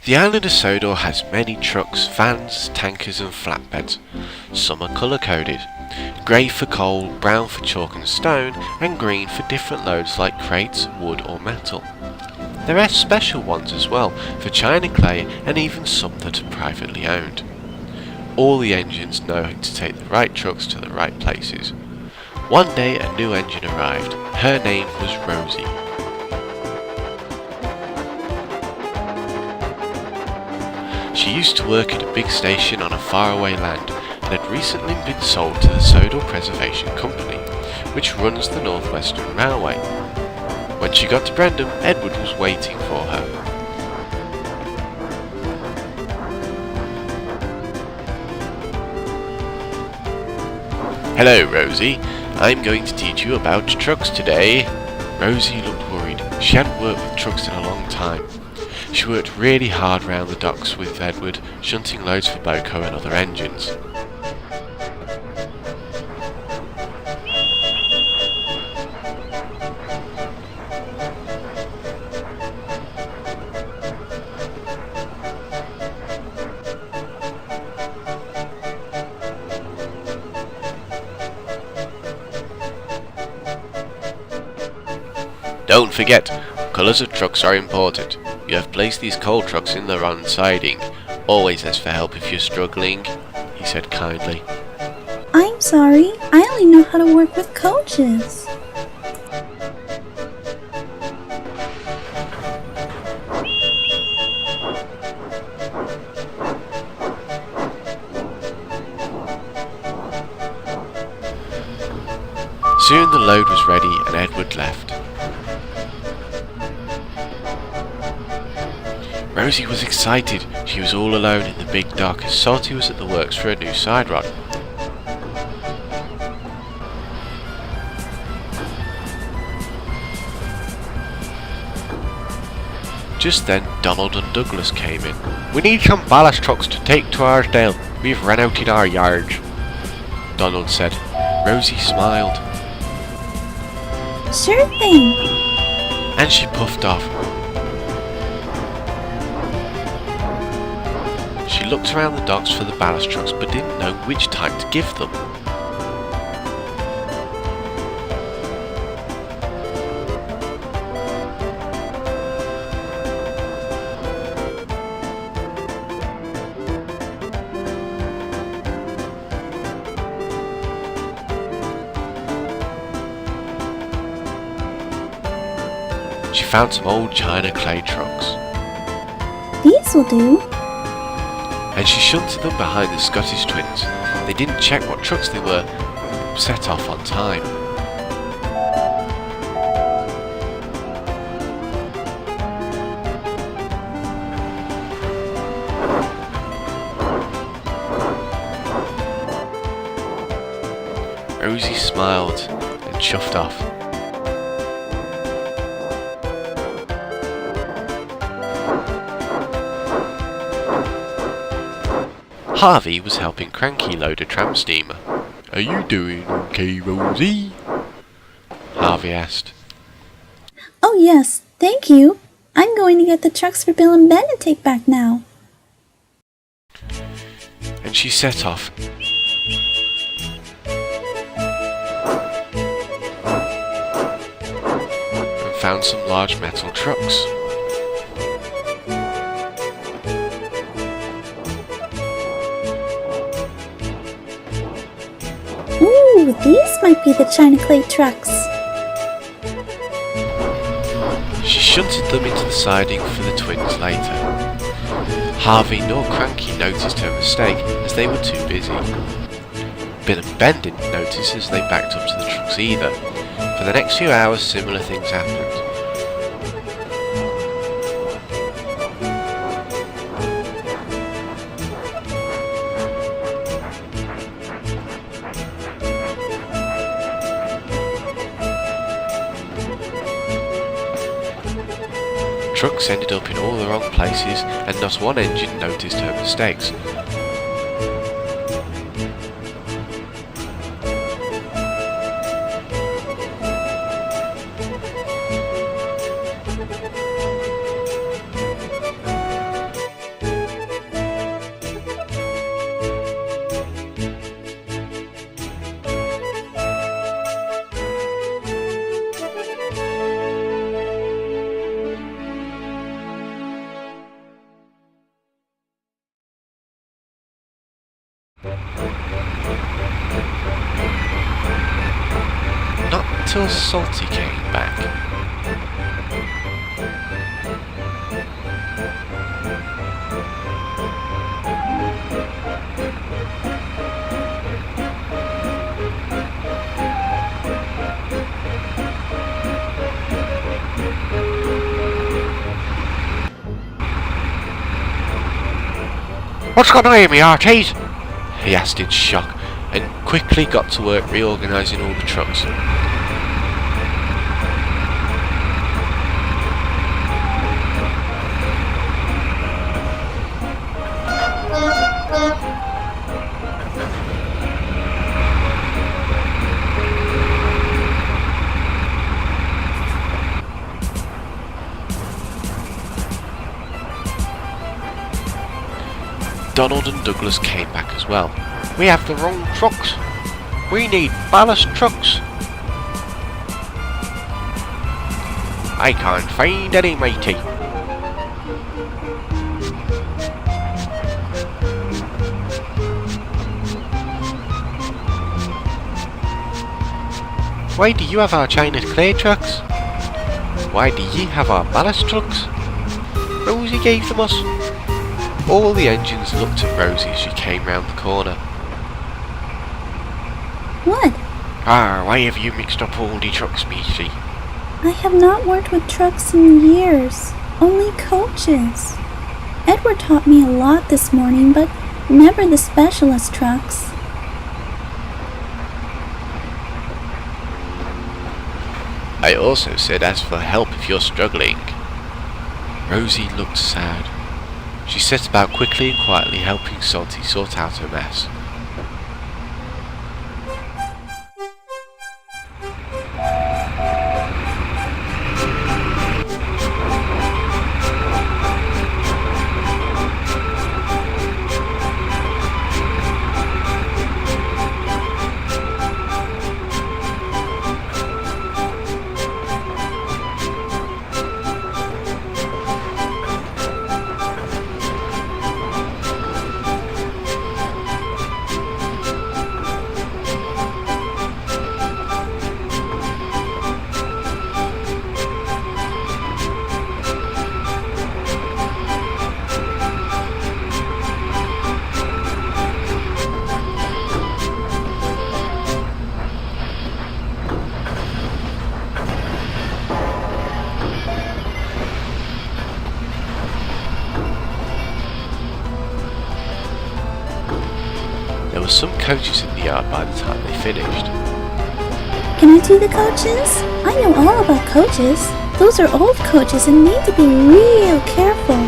The island of Sodor has many trucks, vans, tankers and flatbeds. Some are colour-coded. Grey for coal, brown for chalk and stone, and green for different loads like crates, wood or metal. There are special ones as well, for china clay and even some that are privately owned. All the engines know how to take the right trucks to the right places. One day a new engine arrived. Her name was Rosie. She used to work at a big station on a faraway land and had recently been sold to the Sodor Preservation Company, which runs the North Western Railway. When she got to Brendam, Edward was waiting for her. "Hello, Rosie. I'm going to teach you about trucks today." Rosie looked worried. She hadn't worked with trucks in a long time. She worked really hard round the docks with Edward, shunting loads for Boko and other engines. "Don't forget, colours of trucks are important. You have placed these coal trucks in the wrong siding. Always ask for help if you're struggling," he said kindly. I'm sorry, I only know how to work with coaches. Soon the load was ready and Edward left. Rosie was excited. She was all alone in the big dock as Salty was at the works for a new side rod. Just then Donald and Douglas came in. "We need some ballast trucks to take to Arsdale. We've run out in our yards," Donald said. Rosie smiled. Sure thing. And she puffed off. She looked around the docks for the ballast trucks but didn't know which type to give them. She found some old china clay trucks. These will do. And she shunted them behind the Scottish twins. They didn't check what trucks they were, set off on time. Rosie smiled and chuffed off. Harvey was helping Cranky load a tramp steamer. "Are you doing okay, Rosie?" Harvey asked. Oh yes, thank you. I'm going to get the trucks for Bill and Ben to take back now. And she set off. And found some large metal trucks. Ooh, these might be the china clay trucks. She shunted them into the siding for the twins later. Harvey nor Cranky noticed her mistake as they were too busy. Bill and Ben didn't notice as they backed up to the trucks either. For the next few hours similar things happened. Trucks ended up in all the wrong places and not one engine noticed her mistakes. until Salty came back. "What's going on here, me hearties?" he asked in shock, and quickly got to work reorganising all the trucks. Donald and Douglas came back as well. "We have the wrong trucks. We need ballast trucks." "I can't find any, matey." "Why do you have our China clay trucks?" "Why do ye have our ballast trucks?" "Rosie gave them us." All the engines looked at Rosie as she came round the corner. What? Why have you mixed up all the trucks, matey?" I have not worked with trucks in years, only coaches. Edward taught me a lot this morning, but never the specialist trucks. "I also said ask for help if you're struggling." Rosie looked sad. She set about quickly and quietly helping Salty sort out her mess. There were some coaches in the yard by the time they finished. Can I do the coaches? I know all about coaches. Those are old coaches and need to be real careful.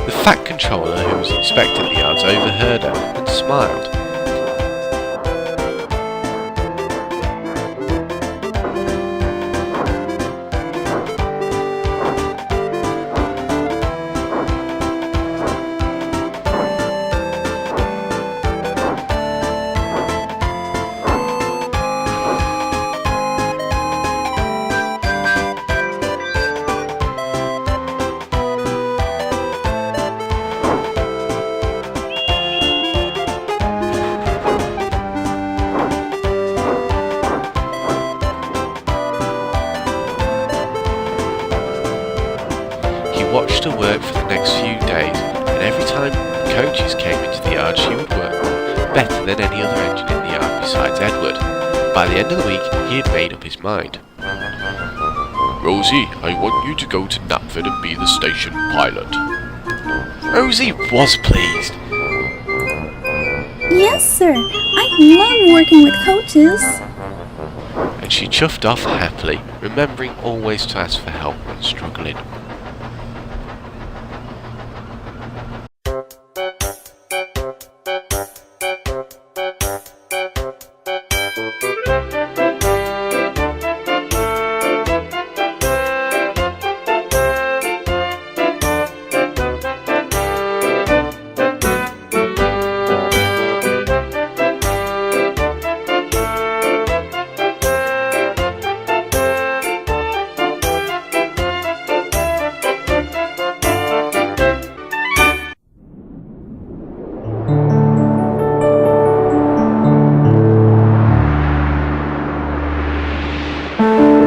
The fat controller who was inspecting the yards overheard her and smiled. Watched her work for the next few days, and every time coaches came into the yard she would work better than any other engine in the yard besides Edward. By the end of the week he had made up his mind. "Rosie, I want you to go to Knapford and be the station pilot." Rosie was pleased. Yes, sir. I love working with coaches. And she chuffed off happily, remembering always to ask for help when struggling. you.